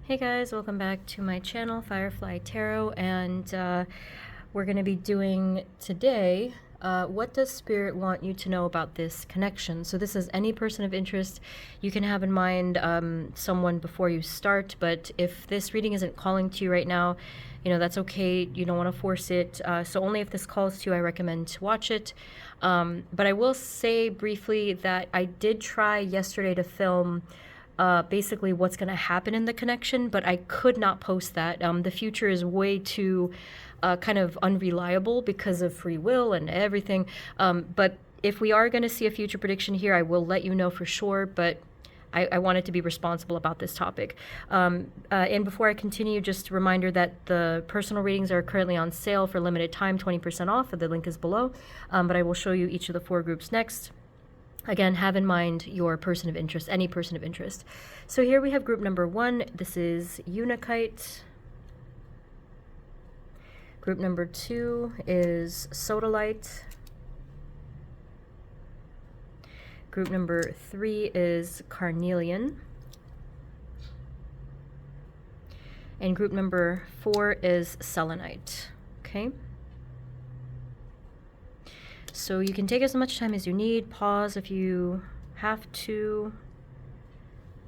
Hey guys, welcome back to my channel, Firefly Tarot, and we're going to be doing today, what does Spirit want you to know about this connection? So this is any person of interest. You can have in mind someone before you start, but if this reading isn't calling to you right now, you know, that's okay. You don't want to force it. So only if this calls to you, I recommend to watch it. But I will say briefly that I did try yesterday to film basically what's going to happen in the connection, but I could not post that. The future is way too kind of unreliable because of free will and everything. But if we are going to see a future prediction here, I will let you know for sure, but I wanted to be responsible about this topic. And before I continue, just a reminder that the personal readings are currently on sale for limited time, 20% off. The link is below, but I will show you each of the 4 groups next. Again, have in mind your person of interest, any person of interest. So here we have group number 1. This is unakite. Group number 2 is sodalite. Group number 3 is carnelian. And group number 4 is selenite. Okay? So you can take as much time as you need, pause if you have to,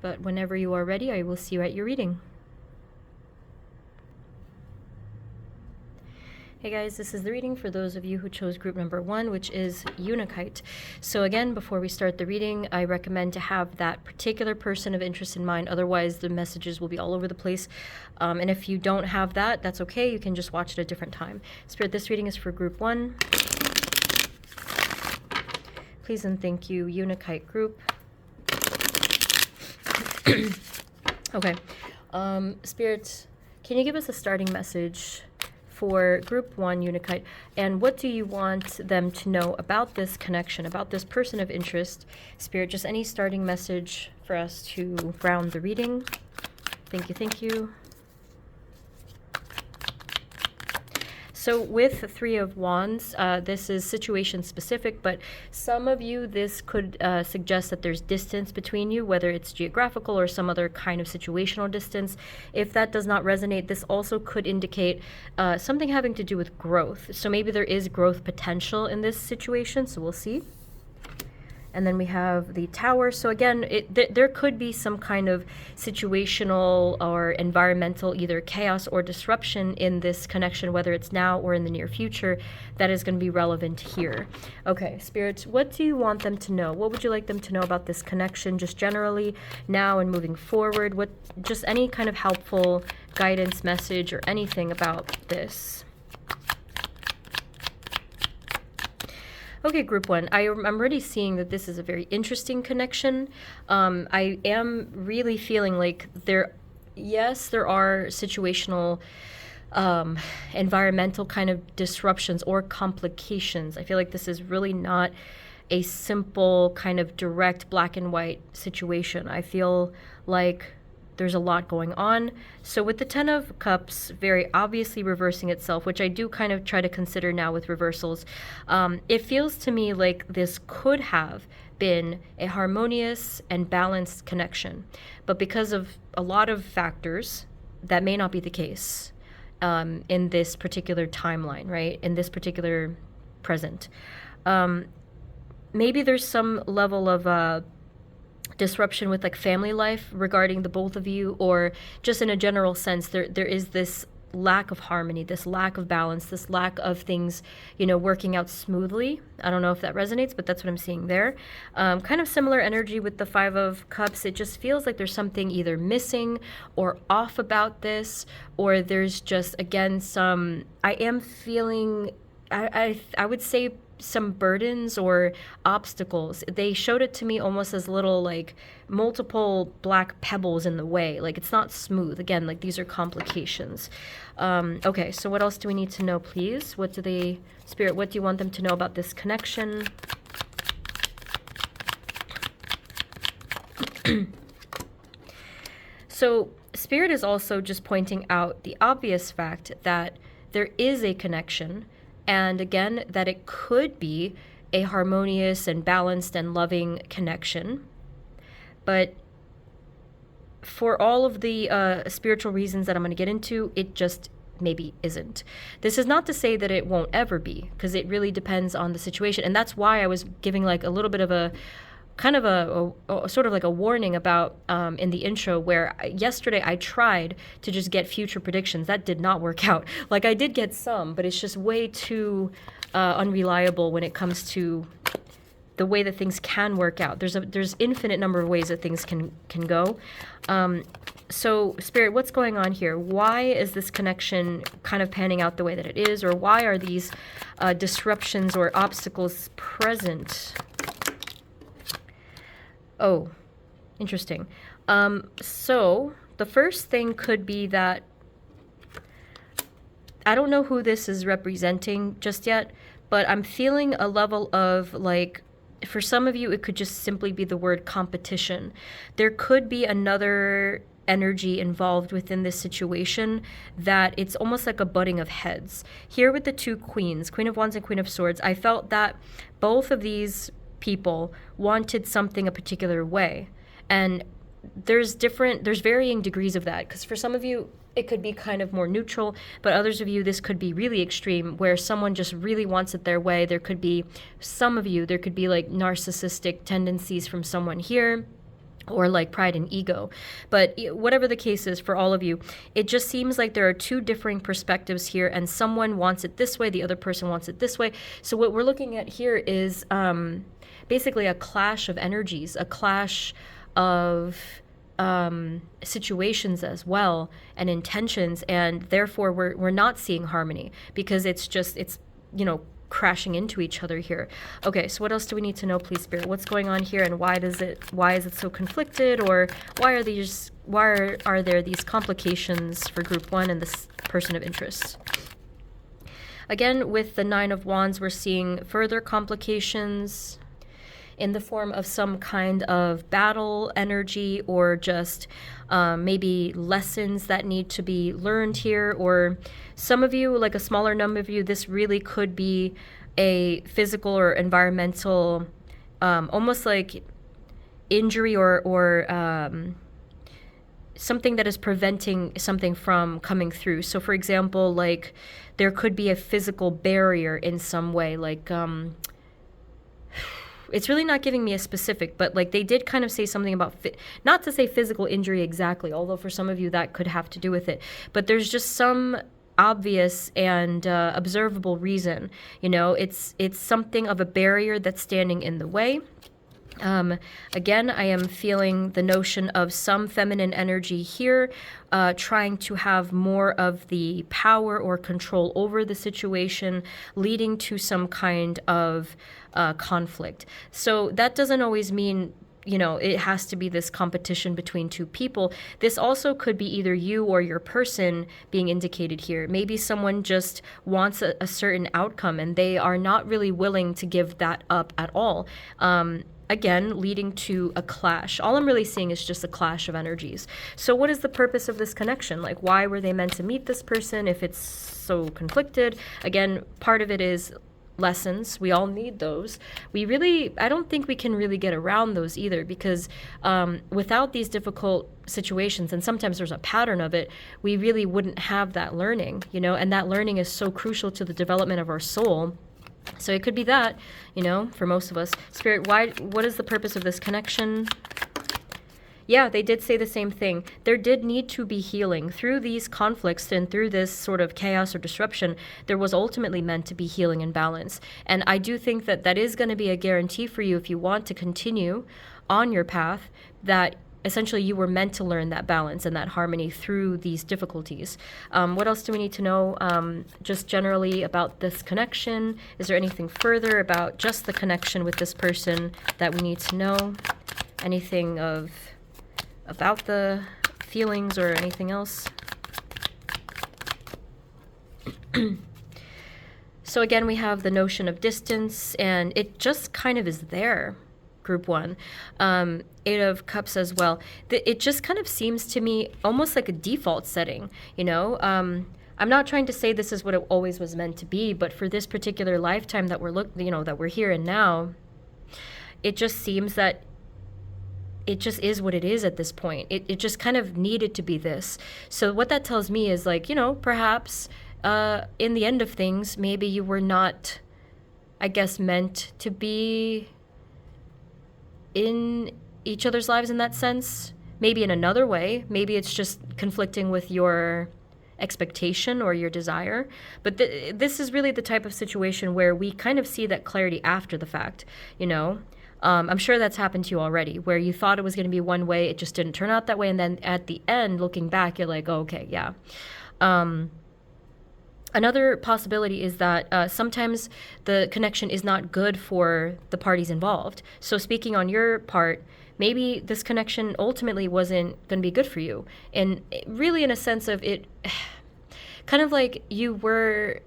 but whenever you are ready, I will see you at your reading. Hey guys, this is the reading for those of you who chose group number 1, which is unakite. So again, before we start the reading, I recommend to have that particular person of interest in mind, otherwise the messages will be all over the place. And if you don't have that, that's okay, you can just watch it at a different time. Spirit, this reading is for group 1. Please and thank you, unakite group. Okay. Spirit, can you give us a starting message for group 1, unakite? And what do you want them to know about this connection, about this person of interest? Spirit, just any starting message for us to ground the reading. Thank you, thank you. So with 3 of Wands, this is situation specific, but some of you, this could suggest that there's distance between you, whether it's geographical or some other kind of situational distance. If that does not resonate, this also could indicate something having to do with growth. So maybe there is growth potential in this situation, so we'll see. And then we have the Tower. So again, there could be some kind of situational or environmental either chaos or disruption in this connection, whether it's now or in the near future, that is going to be relevant here. Okay, Spirits, what do you want them to know? What would you like them to know about this connection, just generally now and moving forward? What, just any kind of helpful guidance message or anything about this? Okay, group 1, I'm already seeing that this is a very interesting connection. I am really feeling like there are situational, environmental kind of disruptions or complications. I feel like this is really not a simple kind of direct black and white situation. I feel like there's a lot going on. So with the 10 of Cups very obviously reversing itself, which I do kind of try to consider now with reversals, it feels to me like this could have been a harmonious and balanced connection. But because of a lot of factors, that may not be the case in this particular timeline, right? In this particular present. Maybe there's some level of disruption with like family life regarding the both of you, or just in a general sense, there is this lack of harmony, this lack of balance, this lack of things, you know, working out smoothly. I don't know if that resonates, but that's what I'm seeing there. Kind of similar energy with the 5 of Cups. It just feels like there's something either missing or off about this, or there's just, again, some, I am feeling, I would say some burdens or obstacles. They showed it to me almost as little like multiple black pebbles in the way. Like it's not smooth. Again, like these are complications. Okay, so what else do we need to know, please? What do they, Spirit, what do you want them to know about this connection? So Spirit is also just pointing out the obvious fact that there is a connection. And again, that it could be a harmonious and balanced and loving connection. But for all of the spiritual reasons that I'm going to get into, it just maybe isn't. This is not to say that it won't ever be, because it really depends on the situation. And that's why I was giving like a little bit of a kind of a sort of like a warning about in the intro, where yesterday I tried to just get future predictions. That did not work out. Like, I did get some, but it's just way too unreliable when it comes to the way that things can work out. There's infinite number of ways that things can go. So Spirit, what's going on here? Why is this connection kind of panning out the way that it is? Or why are these disruptions or obstacles present? Oh, interesting. So the first thing could be that I don't know who this is representing just yet, but I'm feeling a level of, like, for some of you, it could just simply be the word competition. There could be another energy involved within this situation that it's almost like a butting of heads. Here with the two queens, Queen of Wands and Queen of Swords, I felt that both of these people wanted something a particular way. And there's varying degrees of that, because for some of you, it could be kind of more neutral, but others of you, this could be really extreme, where someone just really wants it their way. There could be, some of you, there could be like narcissistic tendencies from someone here, or like pride and ego. But whatever the case is for all of you, it just seems like there are two differing perspectives here, and someone wants it this way, the other person wants it this way. So what we're looking at here is basically a clash of energies, a clash of situations as well, and intentions, and therefore we're not seeing harmony, because it's crashing into each other here. Okay, so what else do we need to know, please, Spirit? What's going on here, and why is it so conflicted, or why are there these complications for group one and this person of interest? Again, with the Nine of Wands, we're seeing further complications in the form of some kind of battle energy, or just maybe lessons that need to be learned here. Or some of you, like a smaller number of you, this really could be a physical or environmental, almost like injury, or something that is preventing something from coming through. So for example, like there could be a physical barrier in some way, like it's really not giving me a specific, but like they did kind of say something about, not to say physical injury exactly, although for some of you that could have to do with it, but there's just some obvious and observable reason. It's something of a barrier that's standing in the way. Again, I am feeling the notion of some feminine energy here, trying to have more of the power or control over the situation, leading to some kind of conflict. So that doesn't always mean, it has to be this competition between two people. This also could be either you or your person being indicated here. Maybe someone just wants a certain outcome, and they are not really willing to give that up at all. Again, leading to a clash. All I'm really seeing is just a clash of energies. So what is the purpose of this connection? Like, why were they meant to meet this person if it's so conflicted? Again, part of it is lessons. We all need those. I don't think we can really get around those either, because without these difficult situations, and sometimes there's a pattern of it, we really wouldn't have that learning, and that learning is so crucial to the development of our soul. So it could be that, for most of us. Spirit, what is the purpose of this connection? Yeah, they did say the same thing. There did need to be healing. Through these conflicts and through this sort of chaos or disruption, there was ultimately meant to be healing and balance. And I do think that is going to be a guarantee for you if you want to continue on your path, that essentially you were meant to learn that balance and that harmony through these difficulties. What else do we need to know just generally about this connection? Is there anything further about just the connection with this person that we need to know? Anything about the feelings or anything else? So again, we have the notion of distance, and it just kind of is there. Group one, Eight of Cups as well. It just kind of seems to me almost like a default setting, I'm not trying to say this is what it always was meant to be, but for this particular lifetime that that we're here and now, it just seems that it just is what it is at this point. It just kind of needed to be this. So what that tells me is like, perhaps in the end of things, maybe you were not, I guess, meant to be in each other's lives in that sense. Maybe in another way. Maybe it's just conflicting with your expectation or your desire. But this is really the type of situation where we kind of see that clarity after the fact, I'm sure that's happened to you already, where you thought it was going to be one way, it just didn't turn out that way, and then at the end, looking back, you're like, oh, okay, yeah. Another possibility is that sometimes the connection is not good for the parties involved. So speaking on your part, maybe this connection ultimately wasn't going to be good for you. And really in a sense of it, kind of like you were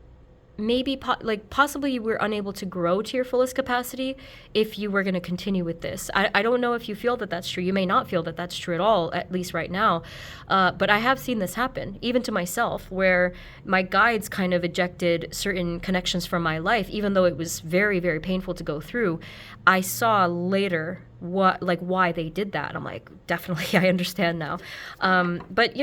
maybe possibly you were unable to grow to your fullest capacity if you were going to continue with this. I don't know if you feel that that's true. You may not feel that that's true at all, at least right now. But I have seen this happen, even to myself, where my guides kind of ejected certain connections from my life, even though it was very, very painful to go through. I saw later why they did that. I'm like, definitely, I understand now. But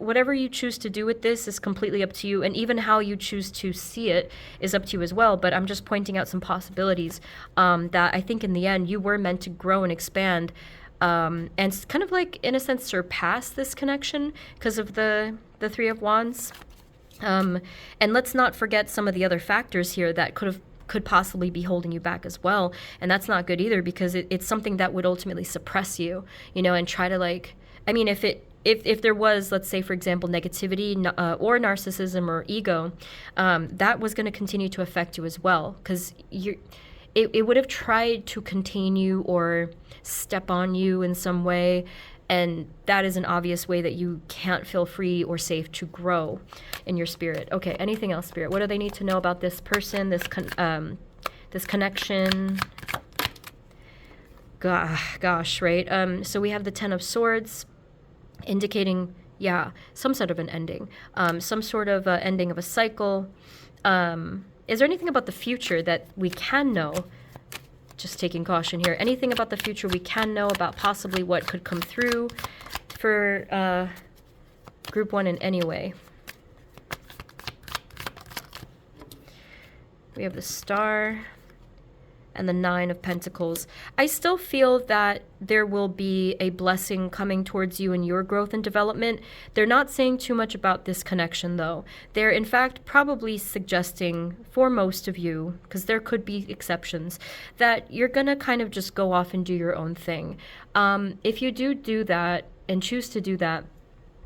whatever you choose to do with this is completely up to you, and even how you choose to see it is up to you as well. But I'm just pointing out some possibilities that I think in the end you were meant to grow and expand, and kind of like in a sense surpass this connection because of the Three of Wands. And let's not forget some of the other factors here that could possibly be holding you back as well. And that's not good either, because it's something that would ultimately suppress you, and try to if there was, let's say, for example, negativity or narcissism or ego, that was going to continue to affect you as well, because it would have tried to contain you or step on you in some way. And that is an obvious way that you can't feel free or safe to grow in your spirit. Okay, anything else, Spirit? What do they need to know about this person, this connection? Gosh, right? So we have the Ten of Swords, indicating, some sort of an ending, some sort of ending of a cycle. Is there anything about the future that we can know? Just taking caution here. Anything about the future we can know about possibly what could come through for Group 1 in any way? We have the Star and the Nine of Pentacles. I still feel that there will be a blessing coming towards you in your growth and development. They're not saying too much about this connection, though. They're, in fact, probably suggesting for most of you, because there could be exceptions, that you're going to kind of just go off and do your own thing. If you do that and choose to do that,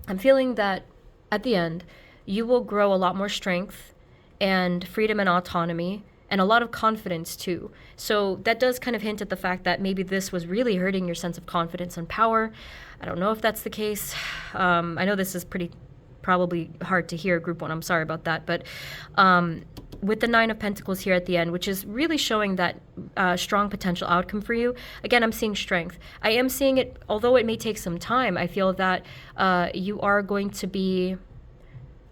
I'm feeling that at the end, you will grow a lot more strength and freedom and autonomy, and a lot of confidence too. So that does kind of hint at the fact that maybe this was really hurting your sense of confidence and power. I don't know if that's the case. I know this is probably hard to hear, Group 1. I'm sorry about that. But with the Nine of Pentacles here at the end, which is really showing that strong potential outcome for you, again, I'm seeing strength. I am seeing it, although it may take some time, I feel that you are going to be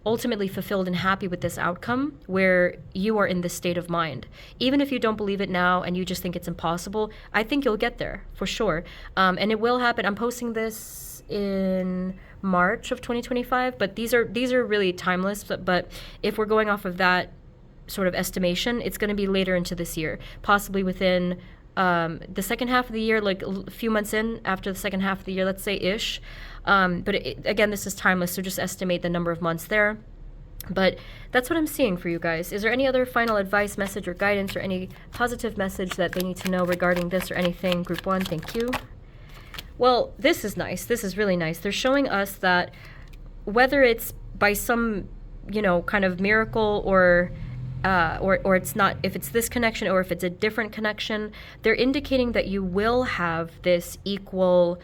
ultimately fulfilled and happy with this outcome where you are in this state of mind. Even if you don't believe it now and you just think it's impossible, I think you'll get there for sure. And it will happen. I'm posting this in March of 2025, but these are really timeless. But if we're going off of that sort of estimation, it's going to be later into this year, possibly within the second half of the year, like a few months in after the second half of the year, let's say ish. But again, this is timeless, so just estimate the number of months there. But that's what I'm seeing for you guys. Is there any other final advice, message, or guidance, or any positive message that they need to know regarding this or anything? Group 1, thank you. Well, this is nice. This is really nice. They're showing us that whether it's by some, kind of miracle or it's not, if it's this connection or if it's a different connection, they're indicating that you will have this equal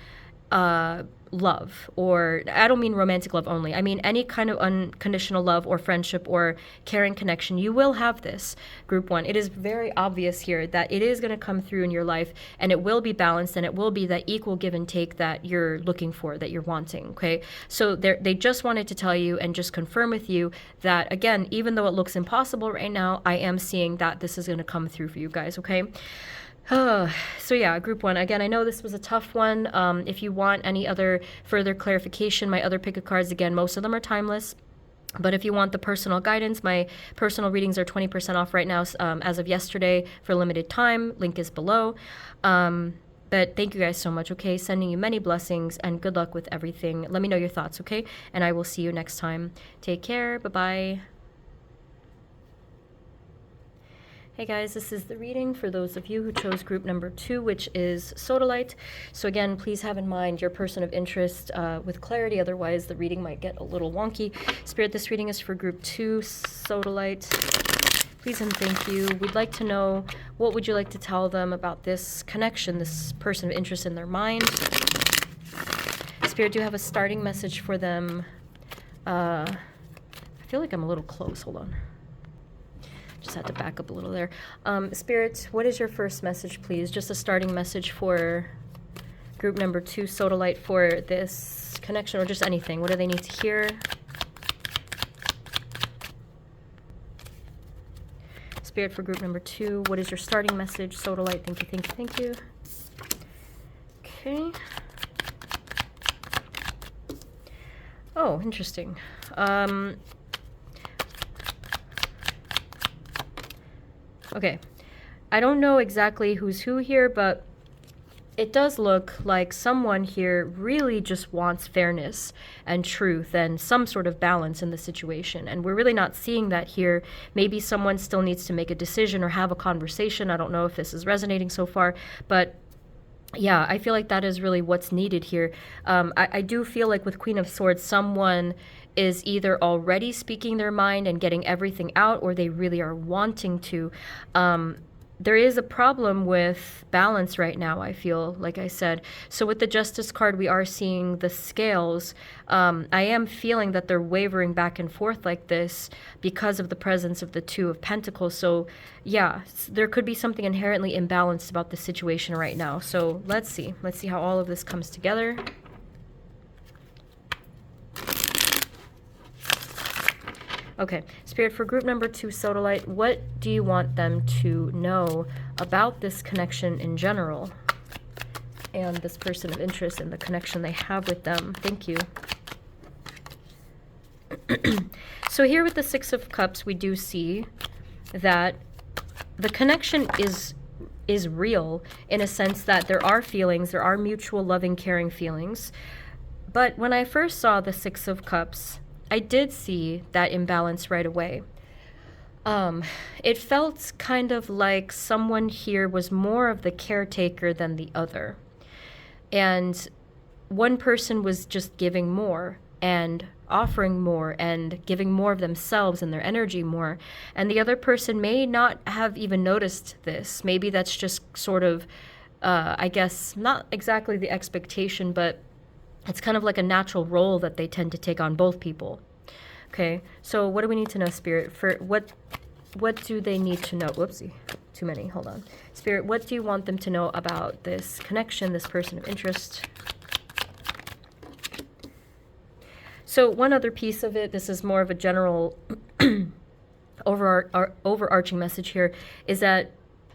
love, or I don't mean romantic love only. I mean any kind of unconditional love or friendship or caring connection. You will have this, Group 1. It is very obvious here that it is going to come through in your life, and it will be balanced, and it will be that equal give and take that you're looking for, that you're wanting, okay? So they just wanted to tell you and just confirm with you that, again, even though it looks impossible right now, I am seeing that this is going to come through for you guys, okay? So yeah, group one. Again, I know this was a tough one. If you want any other further clarification, my other pick of cards, again, most of them are timeless. But if you want the personal guidance, my personal readings are 20% off right now as of yesterday for limited time. Link is below. But thank you guys so much, okay? Sending you many blessings and good luck with everything. Let me know your thoughts, okay? And I will see you next time. Take care. Bye-bye. Hey guys, this is the reading for those of you who chose group number 2, which is sodalite. So again, please have in mind your person of interest with clarity, otherwise the reading might get a little wonky. Spirit, this reading is for group 2, sodalite. Please and thank you. We'd like to know, what would you like to tell them about this connection, this person of interest in their mind? Spirit, do you have a starting message for them? I feel like I'm a little close, hold on. Just had to back up a little there. Spirit, what is your first message, please? Just a starting message for group number 2, sodalite, for this connection, or just anything. What do they need to hear? Spirit, for group number 2, what is your starting message? Sodalite, thank you, thank you, thank you. Okay. Oh, interesting. Okay, I don't know exactly who's who here, but it does look like someone here really just wants fairness and truth and some sort of balance in the situation. And we're really not seeing that here. Maybe someone still needs to make a decision or have a conversation. I don't know if this is resonating so far, but yeah, I feel like that is really what's needed here. I do feel like with Queen of Swords, someone is either already speaking their mind and getting everything out, or they really are wanting to. There is a problem with balance right now, I feel, like I said. So with the Justice card, we are seeing the scales. I am feeling that they're wavering back and forth like this because of the presence of the Two of Pentacles. So yeah, there could be something inherently imbalanced about the situation right now. So let's see. Let's see how all of this comes together. Okay, Spirit, for group number 2, sodalite, what do you want them to know about this connection in general and this person of interest and the connection they have with them? Thank you. So here with the 6 of Cups, we do see that the connection is real in a sense that there are feelings, there are mutual loving, caring feelings. But when I first saw the 6 of Cups, I did see that imbalance right away. It felt kind of like someone here was more of the caretaker than the other. And one person was just giving more and offering more and giving more of themselves and their energy more. And the other person may not have even noticed this. Maybe that's just sort of, I guess, not exactly the expectation, but it's kind of like a natural role that they tend to take on, both people. Okay, so what do we need to know, Spirit? For what do they need to know? Whoopsie, too many, hold on. Spirit, what do you want them to know about this connection, this person of interest? So one other piece of it, this is more of a general overarching message here, is that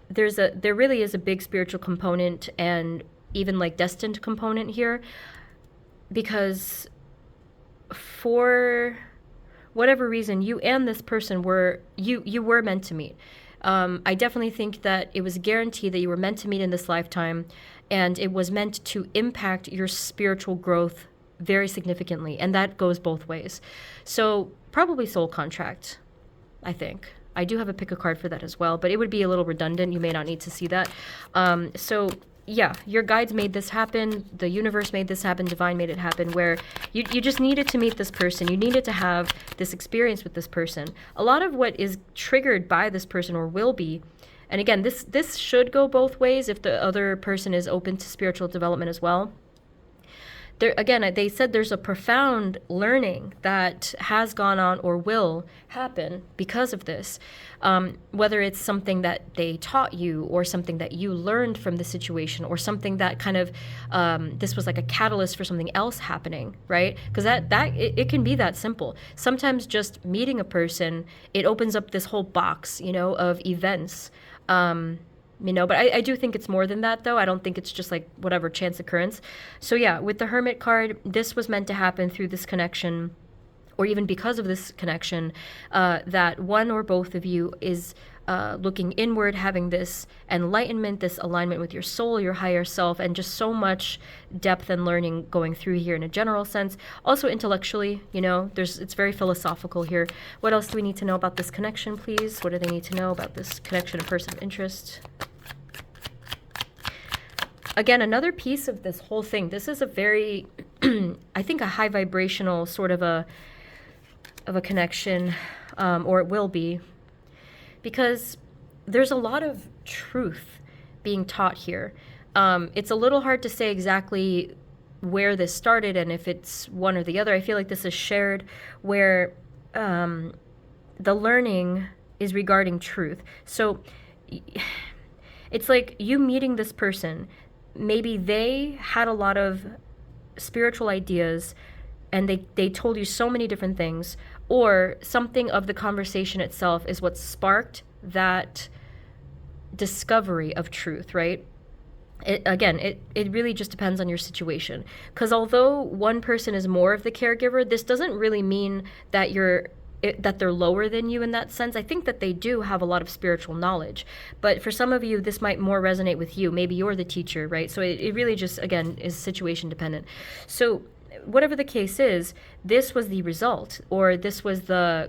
there really is a big spiritual component and even like destined component here, because for whatever reason, you and this person were meant to meet. I definitely think that it was a guarantee that you were meant to meet in this lifetime, and it was meant to impact your spiritual growth very significantly, and that goes both ways. So probably soul contract, I think. I do have a pick a card for that as well, but it would be a little redundant. You may not need to see that. So yeah, your guides made this happen. The universe made this happen. Divine made it happen, where you just needed to meet this person. You needed to have this experience with this person. A lot of what is triggered by this person, or will be, and again, this should go both ways if the other person is open to spiritual development as well. There, again, they said there's a profound learning that has gone on or will happen because of this. Whether it's something that they taught you, or something that you learned from the situation, or something that kind of, this was like a catalyst for something else happening, right? Because it can be that simple. Sometimes just meeting a person, it opens up this whole box, of events. But I do think it's more than that, though. I don't think it's just like whatever chance occurrence. So yeah, with the Hermit card, this was meant to happen through this connection, or even because of this connection, that one or both of you is looking inward, having this enlightenment, this alignment with your soul, your higher self, and just so much depth and learning going through here in a general sense. Also intellectually, it's very philosophical here. What else do we need to know about this connection, please? What do they need to know about this connection, a person of interest? Again, another piece of this whole thing, this is a very, I think, a high vibrational sort of a connection, or it will be, because there's a lot of truth being taught here. It's a little hard to say exactly where this started and if it's one or the other. I feel like this is shared, where the learning is regarding truth. So it's like you meeting this person. Maybe they had a lot of spiritual ideas and they told you so many different things, or something of the conversation itself is what sparked that discovery of truth, right? It really just depends on your situation. Because although one person is more of the caregiver, this doesn't really mean that they're lower than you in that sense. I think that they do have a lot of spiritual knowledge. But for some of you, this might more resonate with you. Maybe you're the teacher, right? So it really just, again, is situation dependent. So whatever the case is, this was the result, or this was the,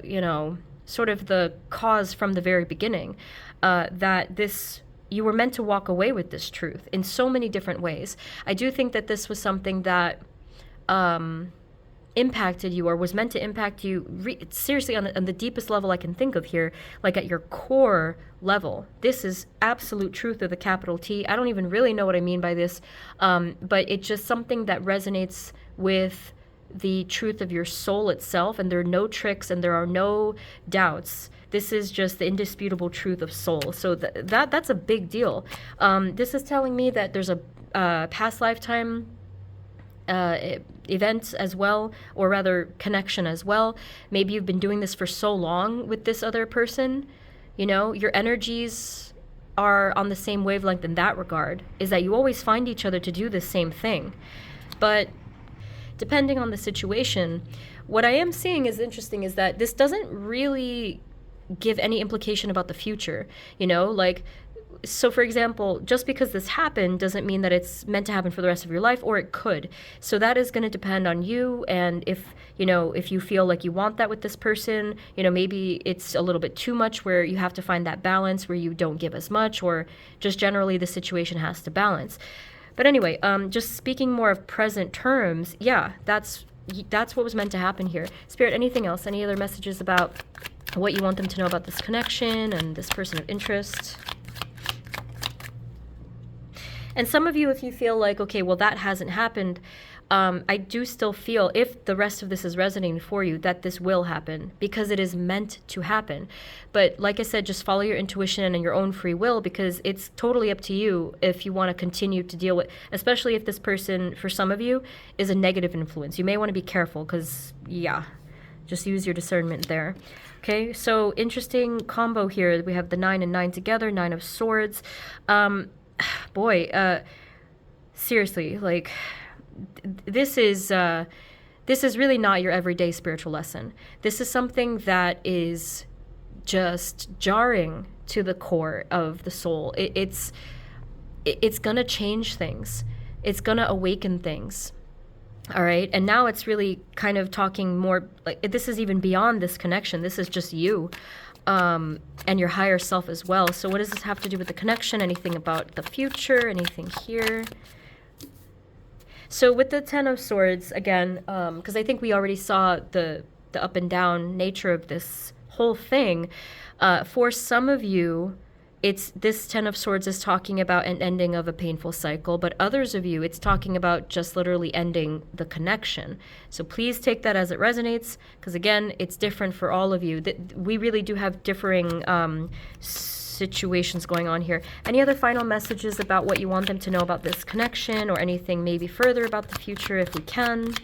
sort of the cause from the very beginning, that you were meant to walk away with this truth in so many different ways. I do think that this was something that impacted you, or was meant to impact you seriously on the deepest level I can think of here, like at your core level. This is absolute truth with a capital T. I don't even really know what I mean by this, but it's just something that resonates with the truth of your soul itself, and there are no tricks and there are no doubts. This is just the indisputable truth of soul. So that's a big deal. This is telling me that there's a past lifetime event as well, or rather connection as well. Maybe you've been doing this for so long with this other person, your energies are on the same wavelength in that regard, is that you always find each other to do the same thing. But depending on the situation, what I am seeing is interesting is that this doesn't really give any implication about the future, so for example, just because this happened doesn't mean that it's meant to happen for the rest of your life, or it could. So that is going to depend on you, and if you feel like you want that with this person, maybe it's a little bit too much where you have to find that balance where you don't give as much, or just generally the situation has to balance. But anyway, just speaking more of present terms, yeah, that's what was meant to happen here. Spirit, anything else? Any other messages about what you want them to know about this connection and this person of interest? And some of you, if you feel like, okay, well, that hasn't happened, I do still feel, if the rest of this is resonating for you, that this will happen because it is meant to happen. But like I said, just follow your intuition and your own free will, because it's totally up to you if you want to continue to deal with, especially if this person, for some of you, is a negative influence. You may want to be careful because, yeah, just use your discernment there. Okay, so interesting combo here. We have the 9 and 9 together, 9 of Swords. Seriously, like, this is really not your everyday spiritual lesson. This is something that is just jarring to the core of the soul. It's gonna change things. It's gonna awaken things. All right, and now it's really kind of talking more, like, this is even beyond this connection. This is just you. And your higher self as well. So what does this have to do with the connection? Anything about the future? Anything here? So with the 10 of Swords, again, because I think we already saw the up and down nature of this whole thing, for some of you, this 10 of Swords is talking about an ending of a painful cycle, but others of you, it's talking about just literally ending the connection. So please take that as it resonates, because again, it's different for all of you. We really do have differing situations going on here. Any other final messages about what you want them to know about this connection, or anything maybe further about the future if we can?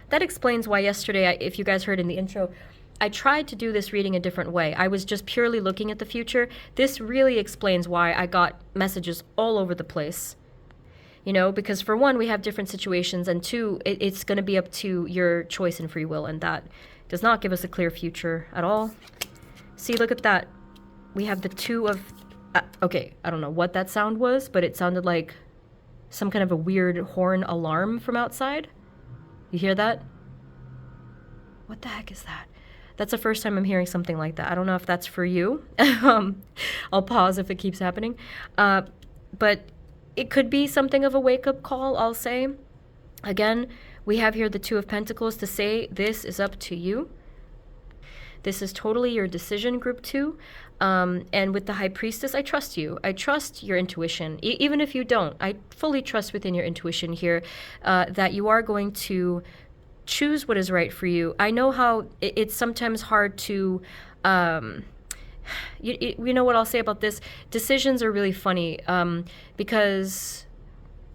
That explains why yesterday, if you guys heard in the intro, I tried to do this reading a different way. I was just purely looking at the future. This really explains why I got messages all over the place. You know, because for one, we have different situations, and two, it's going to be up to your choice and free will, and that does not give us a clear future at all. See, look at that. We have the two of... okay, I don't know what that sound was, but it sounded like some kind of a weird horn alarm from outside. You hear that? What the heck is that? That's the first time I'm hearing something like that. I don't know if that's for you. I'll pause if it keeps happening. But it could be something of a wake-up call, I'll say. Again, we have here the Two of Pentacles to say this is up to you. This is totally your decision, group 2. And with the High Priestess, I trust you. I trust your intuition. Even if you don't, I fully trust within your intuition here that you are going to choose what is right for you. I know how it's sometimes hard to... you know what I'll say about this? Decisions are really funny because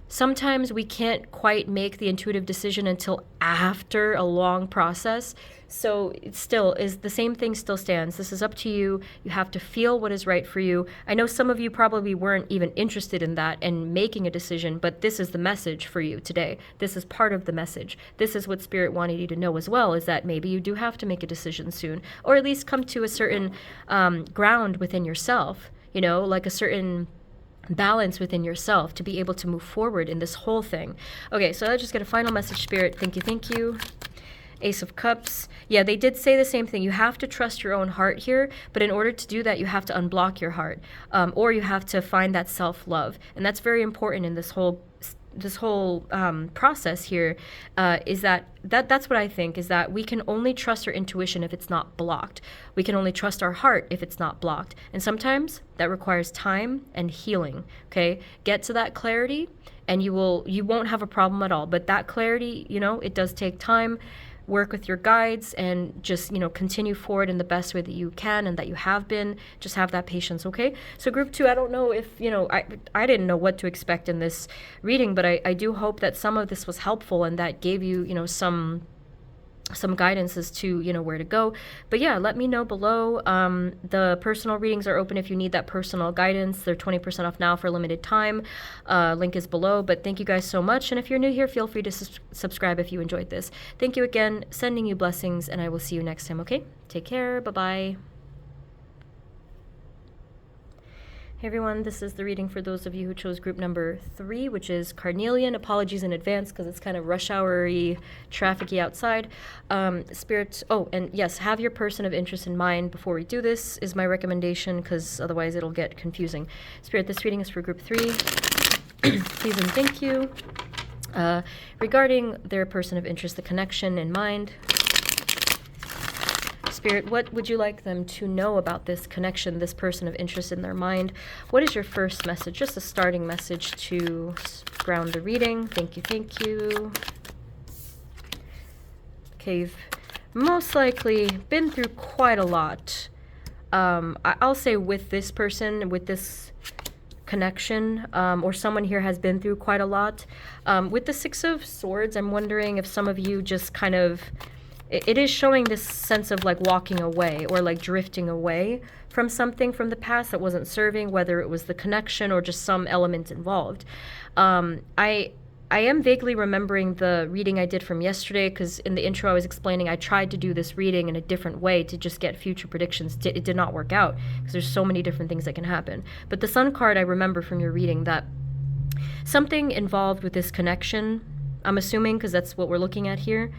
sometimes we can't quite make the intuitive decision until after a long process. So it still is the same thing still stands. This is up to you. You have to feel what is right for you. I know some of you probably weren't even interested in that and making a decision, but this is the message for you today. This is part of the message. This is what Spirit wanted you to know as well, is that maybe you do have to make a decision soon, or at least come to a certain ground within yourself, you know, like a certain balance within yourself to be able to move forward in this whole thing. Okay, so let's just get a final message, Spirit. Thank you, thank you. Ace of Cups. Yeah, they did say the same thing. You have to trust your own heart here, but in order to do that, you have to unblock your heart, or you have to find that self-love, and that's very important in this whole process here. Is that's what I think, is that we can only trust our intuition if it's not blocked. We can only trust our heart if it's not blocked, and sometimes that requires time and healing. Okay, get to that clarity, and you won't have a problem at all. But that clarity, you know, it does take time. Work with your guides and just, you know, continue forward in the best way that you can and that you have been. Just have that patience, okay? So group 2, I don't know if, you know, I didn't know what to expect in this reading, but I do hope that some of this was helpful and that gave you, you know, some guidance as to, you know, where to go. But yeah, let me know below. The personal readings are open if you need that personal guidance. They're 20% off now for a limited time. Link is below. But thank you guys so much. And if you're new here, feel free to subscribe if you enjoyed this. Thank you again. Sending you blessings, and I will see you next time, okay? Take care. Bye-bye. Hey everyone, this is the reading for those of you who chose group number 3, which is carnelian. Apologies in advance because it's kind of rush hour-y, traffic-y outside. Spirit, oh, and yes, have your person of interest in mind before we do this is my recommendation, because otherwise it'll get confusing. Spirit, this reading is for group 3. Please and thank you. Regarding their person of interest, the connection in mind. Spirit, what would you like them to know about this connection, this person of interest in their mind? What is your first message? Just a starting message to ground the reading. Thank you, thank you. Okay, you've most likely been through quite a lot. I'll say with this person, with this connection, or someone here has been through quite a lot. With the Six of Swords, I'm wondering if some of you just kind of... It is showing this sense of like walking away or like drifting away from something from the past that wasn't serving, whether it was the connection or just some element involved. I am vaguely remembering the reading I did from yesterday, because in the intro I was explaining I tried to do this reading in a different way to just get future predictions. It did not work out because there's so many different things that can happen. But the Sun card, I remember from your reading that something involved with this connection, I'm assuming because that's what we're looking at here,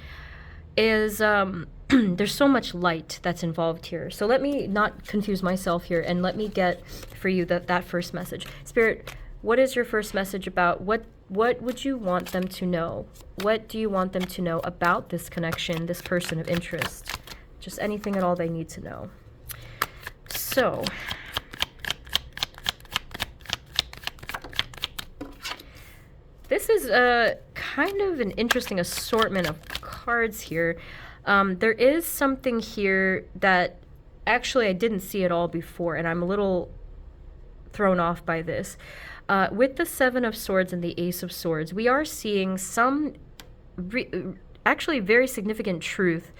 is there's so much light that's involved here. So let me not confuse myself here, and let me get for you that first message. Spirit, what is your first message about? What would you want them to know? What do you want them to know about this connection, this person of interest? Just anything at all they need to know. So this is a kind of an interesting assortment of cards here. There is something here that actually I didn't see at all before, and I'm a little thrown off by this. With the Seven of Swords and the Ace of Swords, we are seeing some actually very significant truth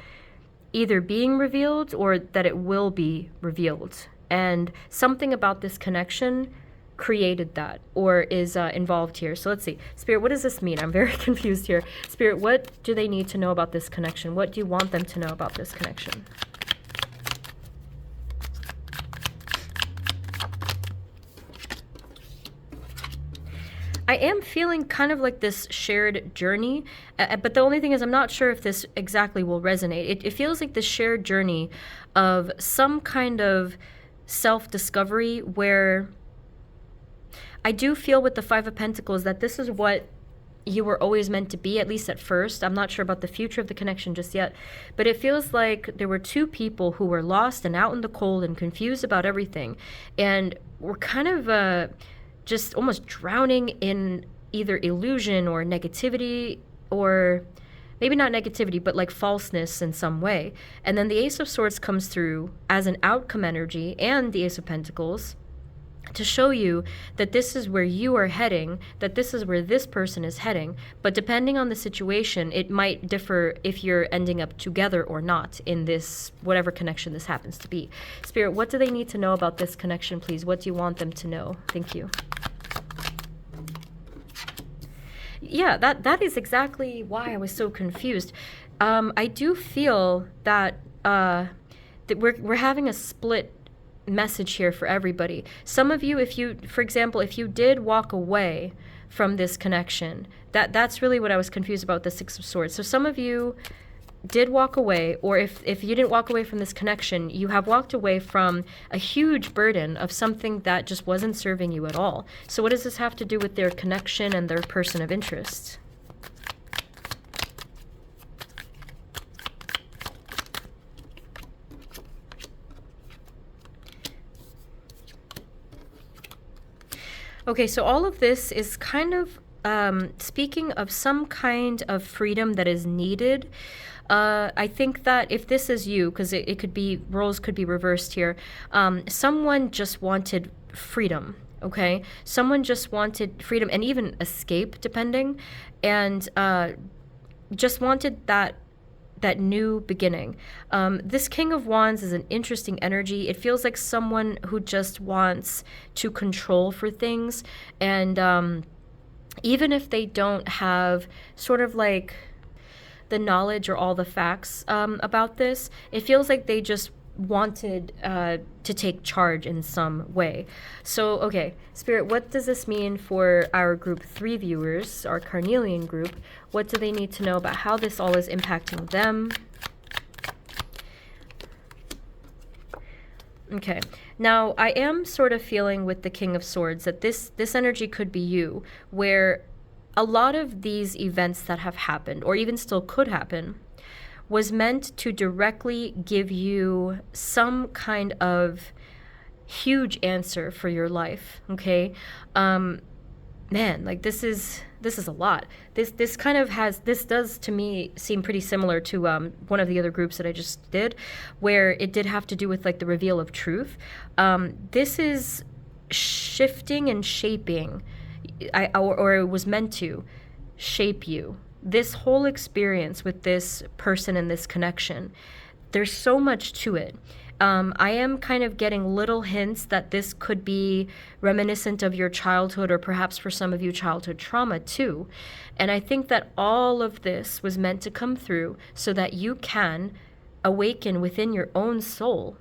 either being revealed or that it will be revealed. And something about this connection created that or is involved here. So let's see. Spirit, what does this mean? I'm very confused here. Spirit, what do they need to know about this connection? What do you want them to know about this connection? I am feeling kind of like this shared journey, but the only thing is I'm not sure if this exactly will resonate. It feels like this shared journey of some kind of self-discovery where I do feel with the Five of Pentacles that this is what you were always meant to be, at least at first. I'm not sure about the future of the connection just yet, but it feels like there were two people who were lost and out in the cold and confused about everything, and were kind of just almost drowning in either illusion or negativity, or maybe not negativity, but like falseness in some way. And then the Ace of Swords comes through as an outcome energy, and the Ace of Pentacles, to show you that this is where you are heading, that this is where this person is heading. But depending on the situation, it might differ if you're ending up together or not in this, whatever connection this happens to be. Spirit, what do they need to know about this connection, please? What do you want them to know? Thank you. Yeah, that is exactly why I was so confused. I do feel that that we're having a split message here for everybody. Some of you, if you, for example, if you did walk away from this connection, that's really what I was confused about, the Six of Swords. So some of you did walk away, or if you didn't walk away from this connection, you have walked away from a huge burden of something that just wasn't serving you at all. So what does this have to do with their connection and their person of interest? Okay, so all of this is kind of speaking of some kind of freedom that is needed. I think that if this is you, because it could be, roles could be reversed here, someone just wanted freedom, okay? Someone just wanted freedom and even escape, depending, and just wanted that new beginning. This King of Wands is an interesting energy. It feels like someone who just wants to control for things, and even if they don't have sort of like the knowledge or all the facts about this, it feels like they just wanted to take charge in some way. So, okay, Spirit, what does this mean for our group 3 viewers, our carnelian group? What do they need to know about how this all is impacting them? Okay, now I am sort of feeling with the King of Swords that this energy could be you, where a lot of these events that have happened, or even still could happen, was meant to directly give you some kind of huge answer for your life, okay? Man, like this is a lot. This kind of has, this does to me seem pretty similar to one of the other groups that I just did, where it did have to do with like the reveal of truth. This is shifting and shaping, or it was meant to shape you. This whole experience with this person and this connection, there's so much to it. I am kind of getting little hints that this could be reminiscent of your childhood, or perhaps for some of you childhood trauma too. And I think that all of this was meant to come through so that you can awaken within your own soul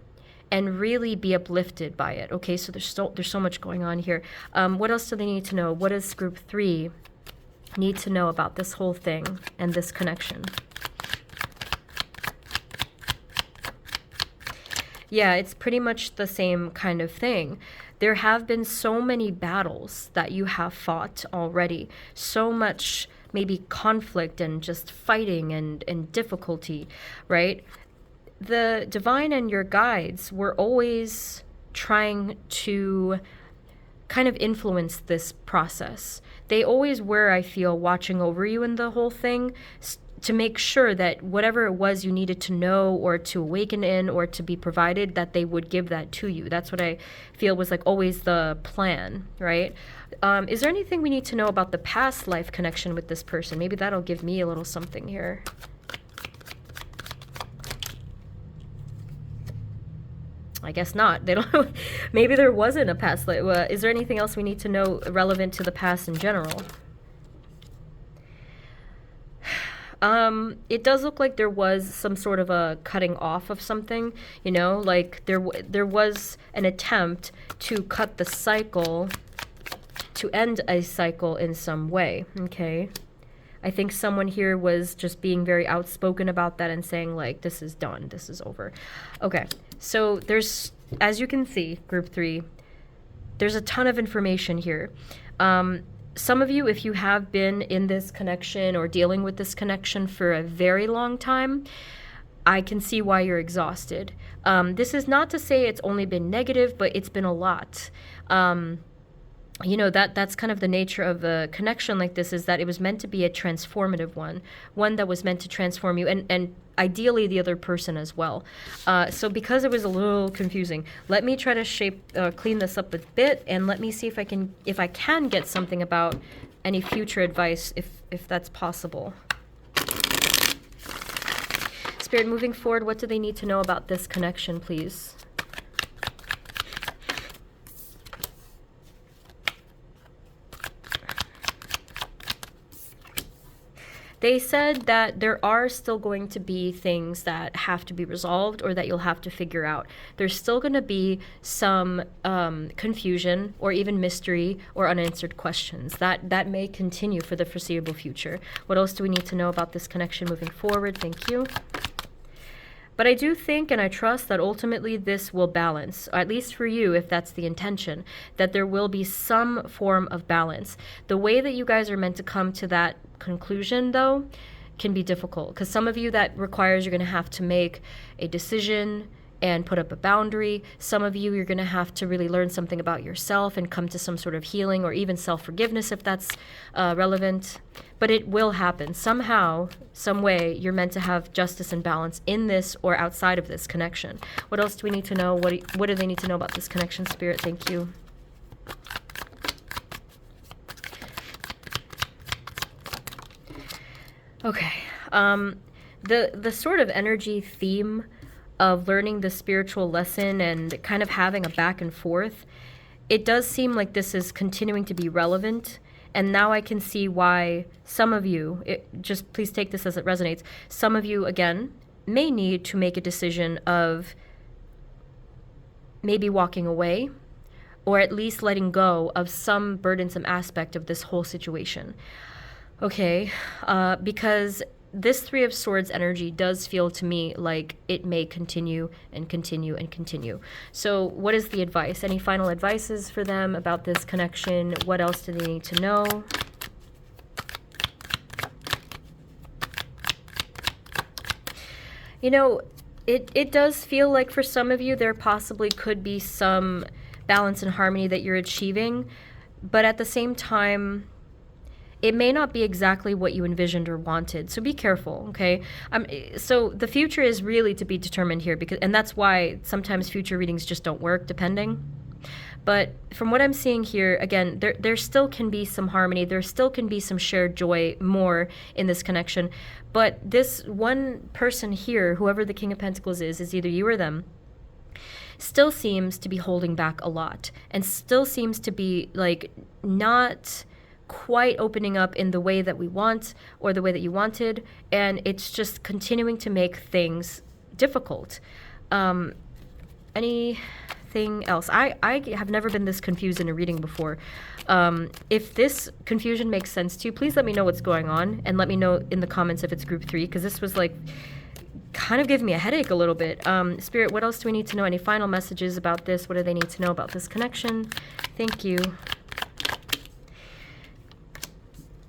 and really be uplifted by it. Okay, so there's so much going on here. What else do they need to know? What does group 3 need to know about this whole thing and this connection? Yeah, it's pretty much the same kind of thing. There have been so many battles that you have fought already, so much maybe conflict and just fighting and difficulty, right? The divine and your guides were always trying to kind of influence this process. They always were, I feel, watching over you in the whole thing, to make sure that whatever it was you needed to know or to awaken in or to be provided, that they would give that to you. That's what I feel was like always the plan, right? Is there anything we need to know about the past life connection with this person? Maybe that'll give me a little something here. I guess not. They don't. Maybe there wasn't a past life. Is there anything else we need to know relevant to the past in general? It does look like there was some sort of a cutting off of something, you know, like there was an attempt to cut the cycle, to end a cycle in some way, okay? I think someone here was just being very outspoken about that and saying, like, this is done, this is over. Okay, so there's, as you can see, group 3, there's a ton of information here. Some of you, if you have been in this connection or dealing with this connection for a very long time, I can see why you're exhausted. This is not to say it's only been negative, but it's been a lot. You know, that's kind of the nature of a connection like this, is that it was meant to be a transformative one that was meant to transform you, and ideally the other person as well. So because it was a little confusing, let me try to clean this up a bit, and let me see if I can get something about any future advice, if that's possible. Spirit, moving forward, what do they need to know about this connection, please? They said that there are still going to be things that have to be resolved or that you'll have to figure out. There's still going to be some confusion or even mystery or unanswered questions. That may continue for the foreseeable future. What else do we need to know about this connection moving forward? Thank you. But I do think and I trust that ultimately this will balance, at least for you, if that's the intention, that there will be some form of balance. The way that you guys are meant to come to that conclusion, though, can be difficult, because some of you, that requires you're going to have to make a decision and put up a boundary. Some of you, you're going to have to really learn something about yourself and come to some sort of healing or even self-forgiveness if that's relevant. But it will happen. Somehow, some way, you're meant to have justice and balance in this or outside of this connection. What else do we need to know? What do they need to know about this connection, Spirit? Thank you. Okay. The sort of energy theme of learning the spiritual lesson and kind of having a back and forth, it does seem like this is continuing to be relevant. And now I can see why some of you, just please take this as it resonates, some of you, again, may need to make a decision of maybe walking away or at least letting go of some burdensome aspect of this whole situation. Okay, because this Three of Swords energy does feel to me like it may continue and continue and continue. So what is the advice? Any final advices for them about this connection? What else do they need to know? You know, it does feel like for some of you there possibly could be some balance and harmony that you're achieving, but at the same time, it may not be exactly what you envisioned or wanted. So be careful, okay? So the future is really to be determined here, and that's why sometimes future readings just don't work, depending. But from what I'm seeing here, again, there still can be some harmony. There still can be some shared joy more in this connection. But this one person here, whoever the King of Pentacles is either you or them, still seems to be holding back a lot and still seems to be like not quite opening up in the way that we want or the way that you wanted, and it's just continuing to make things difficult. Anything else? I have never been this confused in a reading before. If this confusion makes sense to you, please let me know what's going on, and let me know in the comments if it's group 3, because this was like kind of giving me a headache a little bit. Spirit, what else do we need to know? Any final messages about this? What do they need to know about this connection? Thank you.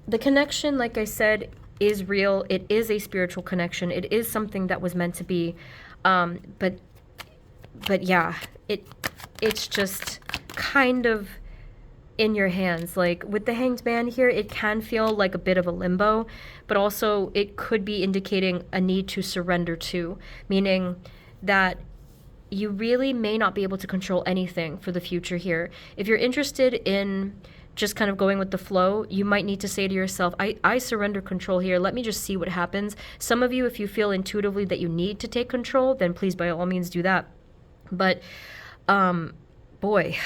The connection, like I said, is real. It is a spiritual connection. It is something that was meant to be. But yeah, it's just kind of in your hands. Like with the Hanged Man here, it can feel like a bit of a limbo, but also it could be indicating a need to surrender to, meaning that you really may not be able to control anything for the future here. If you're interested in just kind of going with the flow, you might need to say to yourself, I surrender control here. Let me just see what happens. Some of you, if you feel intuitively that you need to take control, then please by all means do that. But boy,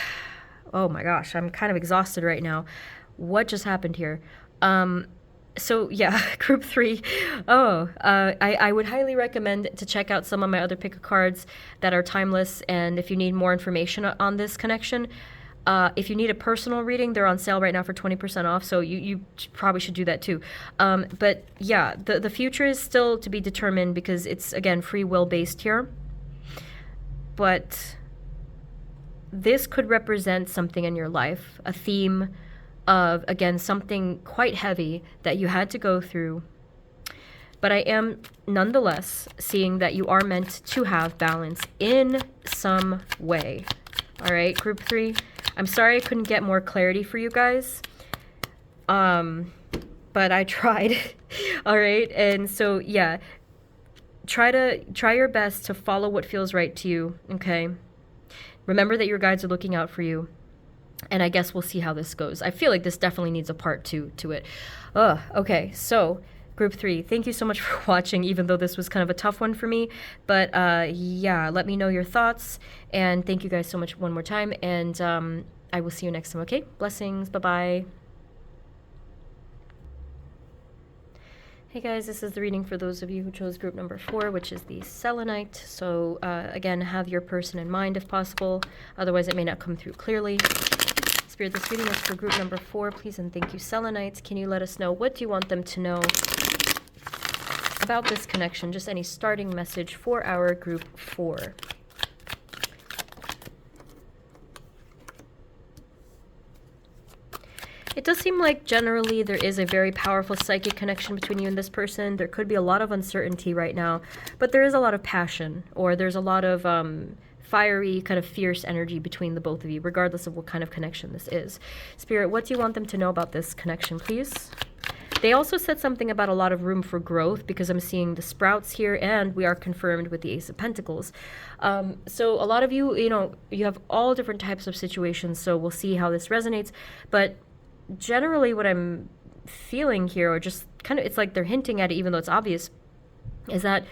oh my gosh, I'm kind of exhausted right now. What just happened here? So yeah, group 3. I would highly recommend to check out some of my other pick of cards that are timeless. And if you need more information on this connection, if you need a personal reading, they're on sale right now for 20% off. So you probably should do that too. But yeah, the future is still to be determined because it's, again, free will based here. But this could represent something in your life, a theme of, again, something quite heavy that you had to go through. But I am nonetheless seeing that you are meant to have balance in some way. All right, group 3. I'm sorry I couldn't get more clarity for you guys. But I tried. All right. And so, yeah, try your best to follow what feels right to you. Okay. Remember that your guides are looking out for you. And I guess we'll see how this goes. I feel like this definitely needs a part 2 to it. Okay, so group 3, thank you so much for watching, even though this was kind of a tough one for me. But yeah, let me know your thoughts. And thank you guys so much one more time. And I will see you next time, okay? Blessings. Bye-bye. Hey guys, this is the reading for those of you who chose group number 4, which is the selenite. So again, have your person in mind if possible. Otherwise, it may not come through clearly. Spirit, this reading is for group number 4. Please and thank you, selenites. Can you let us know, what do you want them to know about this connection? Just any starting message for our group 4. It does seem like generally there is a very powerful psychic connection between you and this person. There could be a lot of uncertainty right now, but there is a lot of passion, or there's a lot of fiery, kind of fierce energy between the both of you, regardless of what kind of connection this is. Spirit, what do you want them to know about this connection, please? They also said something about a lot of room for growth, because I'm seeing the sprouts here, and we are confirmed with the Ace of Pentacles. So a lot of you, you have all different types of situations, so we'll see how this resonates. But generally what I'm feeling here, or just kind of, it's like they're hinting at it even though it's obvious, is that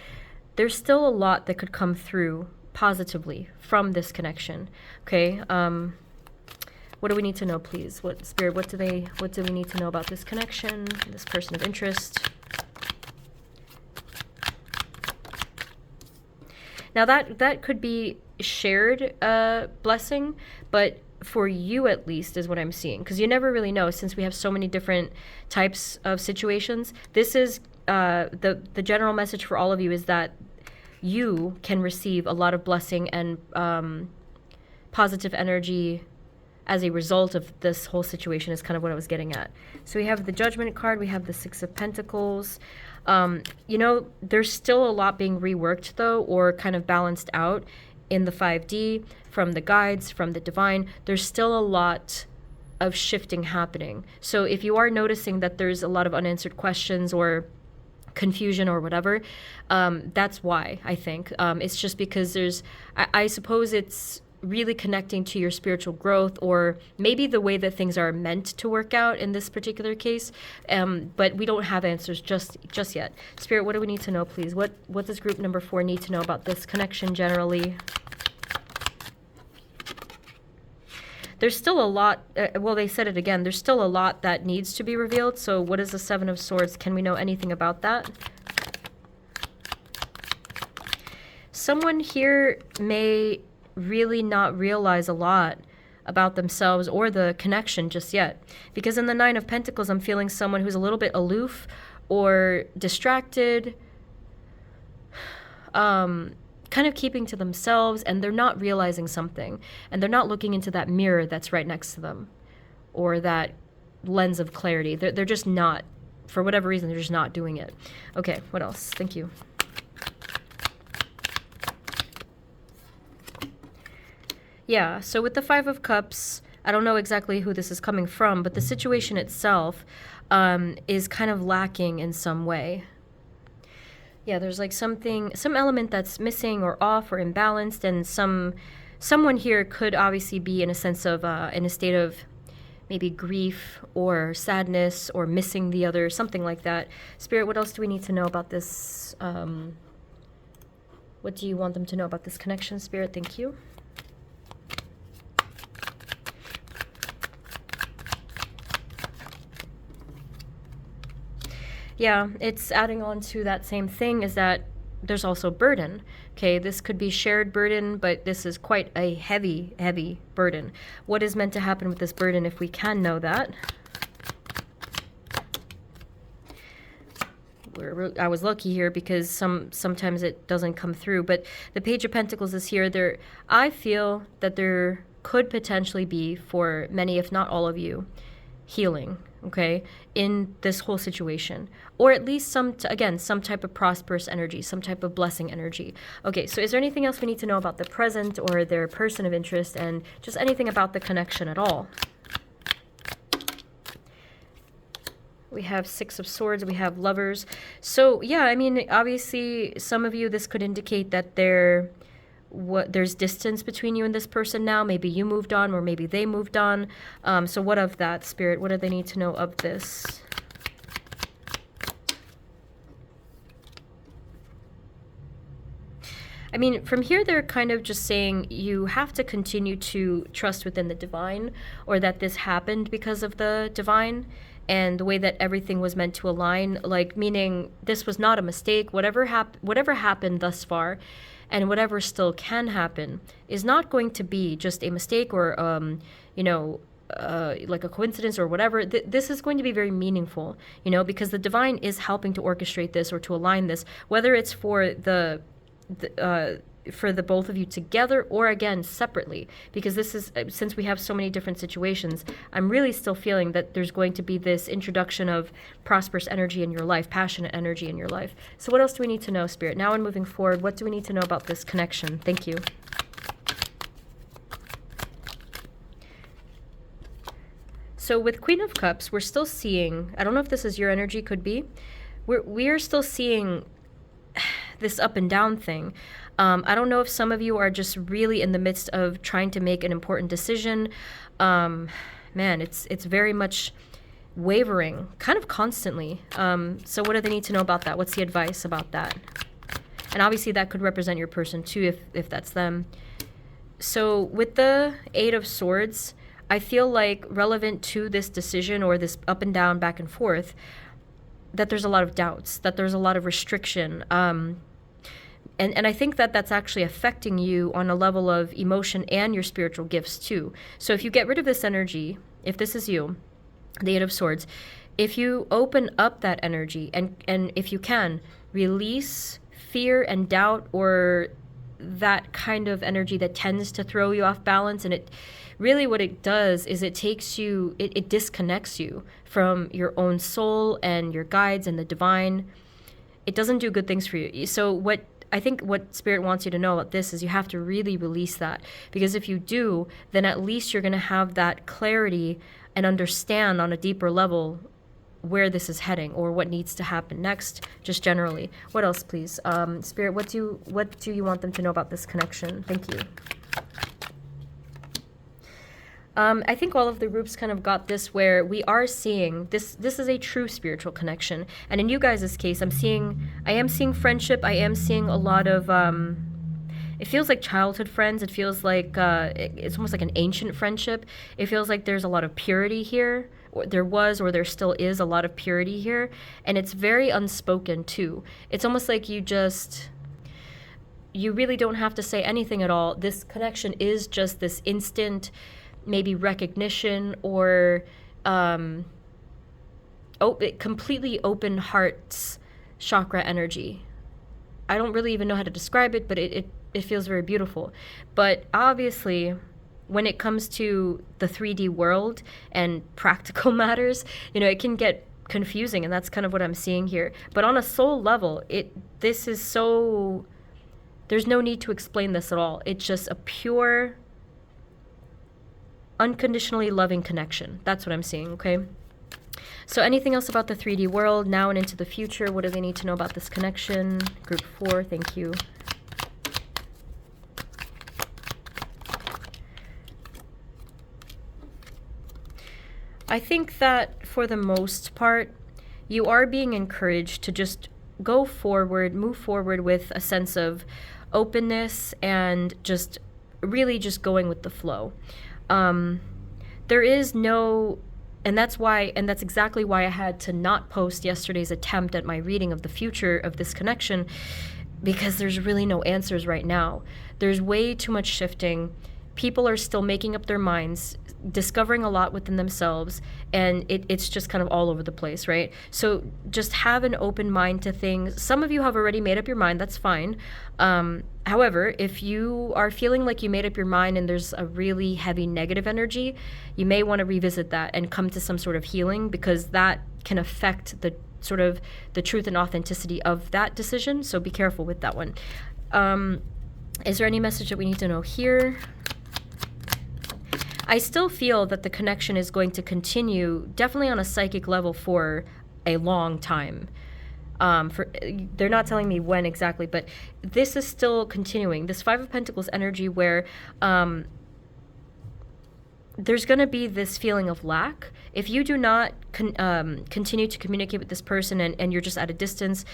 there's still a lot that could come through positively from this connection. Okay, what do we need to know, please? What, Spirit, what do we need to know about this connection, this person of interest? Now that could be shared blessing, but for you at least is what I'm seeing, because you never really know, since we have so many different types of situations. This is the general message for all of you, is that you can receive a lot of blessing and positive energy as a result of this whole situation, is kind of what I was getting at. So we have the Judgment card, we have the Six of Pentacles. There's still a lot being reworked though, or kind of balanced out in the 5D, from the guides, from the divine. There's still a lot of shifting happening. So if you are noticing that there's a lot of unanswered questions or confusion or whatever, that's why, I think. It's just because I suppose it's really connecting to your spiritual growth, or maybe the way that things are meant to work out in this particular case. But we don't have answers just yet. Spirit, what do we need to know, please? What does group number 4 need to know about this connection generally? There's still a lot, well, they said it again, there's still a lot that needs to be revealed. So what is the Seven of Swords? Can we know anything about that? Someone here may really not realize a lot about themselves or the connection just yet. Because in the Nine of Pentacles, I'm feeling someone who's a little bit aloof or distracted, kind of keeping to themselves, and they're not realizing something, and they're not looking into that mirror that's right next to them, or that lens of clarity. They're just not, for whatever reason, they're just not doing it. Okay, what else? Thank you. Yeah, so with the Five of Cups, I don't know exactly who this is coming from, but the situation itself is kind of lacking in some way. Yeah, there's like some element that's missing or off or imbalanced, and someone here could obviously be in a sense of, in a state of maybe grief or sadness or missing the other, something like that. Spirit, what else do we need to know about this What do you want them to know about this connection, Spirit? Thank you. Yeah, it's adding on to that same thing, is that there's also burden. Okay, this could be shared burden, but this is quite a heavy, heavy burden. What is meant to happen with this burden, if we can know that? I was lucky here because sometimes it doesn't come through, but the Page of Pentacles is here. I feel that there could potentially be, for many, if not all of you, healing, okay, in this whole situation, or at least some type of prosperous energy, some type of blessing energy. Okay, so is there anything else we need to know about the present or their person of interest, and just anything about the connection at all? We have Six of Swords, we have Lovers. So yeah, I mean, obviously some of you, this could indicate that there's distance between you and this person now. Maybe you moved on, or maybe they moved on. So what of that, Spirit? What do they need to know of this? I mean, from here, they're kind of just saying you have to continue to trust within the divine, or that this happened because of the divine and the way that everything was meant to align. Like, meaning this was not a mistake. Whatever happened thus far, and whatever still can happen, is not going to be just a mistake or, like a coincidence or whatever. This is going to be very meaningful, because the divine is helping to orchestrate this or to align this, whether it's for the both of you together, or again separately, because this is, since we have so many different situations, I'm really still feeling that there's going to be this introduction of prosperous energy in your life, passionate energy in your life. So what else do we need to know, Spirit? Now and moving forward, what do we need to know about this connection? Thank you. So with Queen of Cups, we're still seeing, I don't know if this is your energy, could be, we are still seeing this up and down thing. I don't know if some of you are just really in the midst of trying to make an important decision. Man, it's very much wavering, kind of constantly. So what do they need to know about that? What's the advice about that? And obviously that could represent your person too, if that's them. So with the Eight of Swords, I feel like relevant to this decision, or this up and down, back and forth, that there's a lot of doubts, that there's a lot of restriction. And I think that that's actually affecting you on a level of emotion and your spiritual gifts too. So if you get rid of this energy, if this is you, the Eight of Swords, if you open up that energy and if you can, release fear and doubt, or that kind of energy that tends to throw you off balance, and it really, what it does is it takes you, it disconnects you from your own soul and your guides and the divine. It doesn't do good things for you. So I think what Spirit wants you to know about this is you have to really release that, because if you do, then at least you're going to have that clarity and understand on a deeper level where this is heading, or what needs to happen next, just generally. What else, please? Spirit, what do you want them to know about this connection? Thank you. I think all of the groups kind of got this, where we are seeing this is a true spiritual connection. And in you guys' case, I am seeing friendship. I am seeing a lot of, it feels like childhood friends. It feels like, it's almost like an ancient friendship. It feels like there's a lot of purity here, or there still is a lot of purity here. And it's very unspoken too. It's almost like you really don't have to say anything at all. This connection is just this instant, maybe recognition, or completely open hearts chakra energy. I don't really even know how to describe it, but it feels very beautiful. But obviously, when it comes to the 3D world and practical matters, it can get confusing, and that's kind of what I'm seeing here. But on a soul level, there's no need to explain this at all. It's just a pure, unconditionally loving connection. That's what I'm seeing, okay? So anything else about the 3D world now and into the future? What do they need to know about this connection? Group 4, thank you. I think that for the most part, you are being encouraged to just go forward, move forward with a sense of openness and just really just going with the flow. There is no, and that's exactly why I had to not post yesterday's attempt at my reading of the future of this connection, because there's really no answers right now. There's way too much shifting. People are still making up their minds, discovering a lot within themselves, and it's just kind of all over the place, right? So just have an open mind to things. Some of you have already made up your mind, that's fine. However, if you are feeling like you made up your mind and there's a really heavy negative energy, you may want to revisit that and come to some sort of healing, because that can affect the sort of the truth and authenticity of that decision. So be careful with that one. Is there any message that we need to know here? I still feel that the connection is going to continue, definitely on a psychic level, for a long time. They're not telling me when exactly, but this is still continuing. This Five of Pentacles energy where there's going to be this feeling of lack. If you do not continue to communicate with this person and you're just at a distance,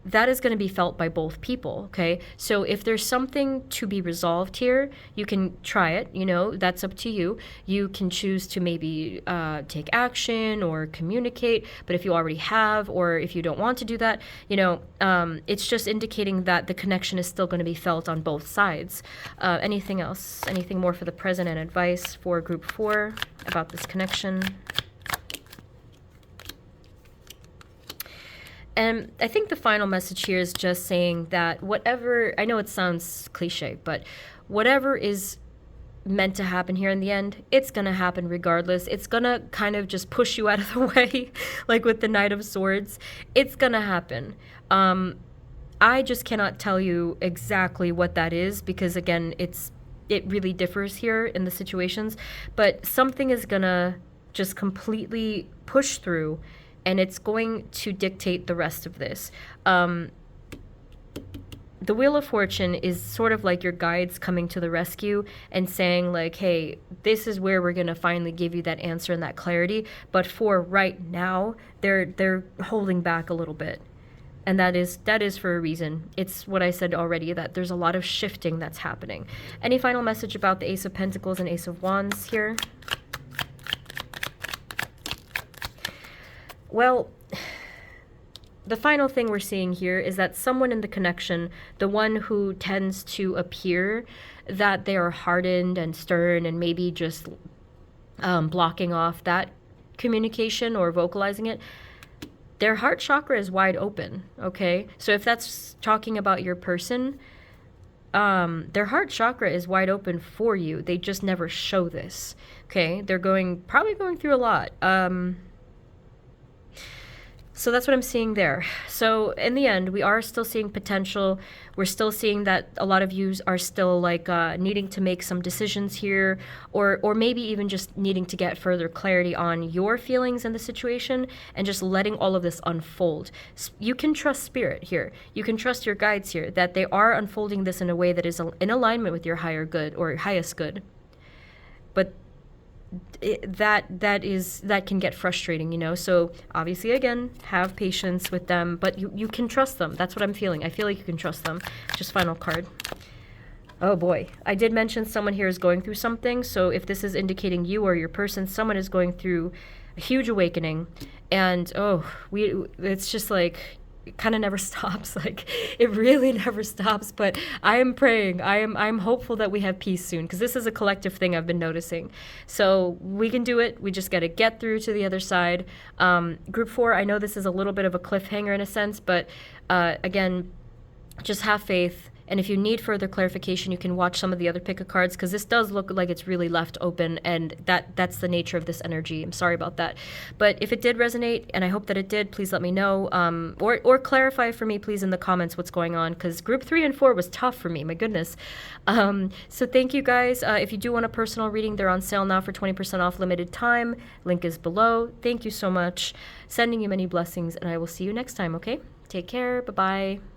that is going to be felt by both people, okay? So if there's something to be resolved here, you can try it, that's up to you. You can choose to maybe take action or communicate, but if you already have, or if you don't want to do that, it's just indicating that the connection is still going to be felt on both sides. Anything else? Anything more for the present and advice for group 4 about this connection? And I think the final message here is just saying that whatever, I know it sounds cliche, but whatever is meant to happen here in the end, it's going to happen regardless. It's going to kind of just push you out of the way, like with the Knight of Swords. It's going to happen. I just cannot tell you exactly what that is, because again, it really differs here in the situations, but something is going to just completely push through, and it's going to dictate the rest of this. The Wheel of Fortune is sort of like your guides coming to the rescue and saying like, hey, this is where we're going to finally give you that answer and that clarity. But for right now, they're holding back a little bit. And that is for a reason. It's what I said already, that there's a lot of shifting that's happening. Any final message about the Ace of Pentacles and Ace of Wands here? Well, the final thing we're seeing here is that someone in the connection, the one who tends to appear that they are hardened and stern and maybe just blocking off that communication or vocalizing it, their heart chakra is wide open, okay? So if that's talking about your person, their heart chakra is wide open for you. They just never show this, okay? They're probably going through a lot. So that's what I'm seeing there. So in the end, we are still seeing potential. We're still seeing that a lot of you are still like needing to make some decisions here, or maybe even just needing to get further clarity on your feelings in the situation and just letting all of this unfold. You can trust spirit here. You can trust your guides here, that they are unfolding this in a way that is in alignment with your higher good or highest good. But that can get frustrating, so obviously, again, have patience with them, but you can trust them. That's what I'm feeling. I feel like you can trust them. Just final card. Oh boy, I did mention someone here is going through something, so if this is indicating you or your person, someone is going through a huge awakening, and it's just like, it kind of never stops. Like, it really never stops. But I am praying. I'm hopeful that we have peace soon, because this is a collective thing I've been noticing. So we can do it. We just got to get through to the other side. Group 4, I know this is a little bit of a cliffhanger in a sense, but again, just have faith. And if you need further clarification, you can watch some of the other pick of cards, because this does look like it's really left open, and that's the nature of this energy. I'm sorry about that. But if it did resonate, and I hope that it did, please let me know. Or clarify for me, please, in the comments what's going on, because group 3 and 4 was tough for me. My goodness. So thank you, guys. If you do want a personal reading, they're on sale now for 20% off limited time. Link is below. Thank you so much. Sending you many blessings, and I will see you next time, okay? Take care. Bye-bye.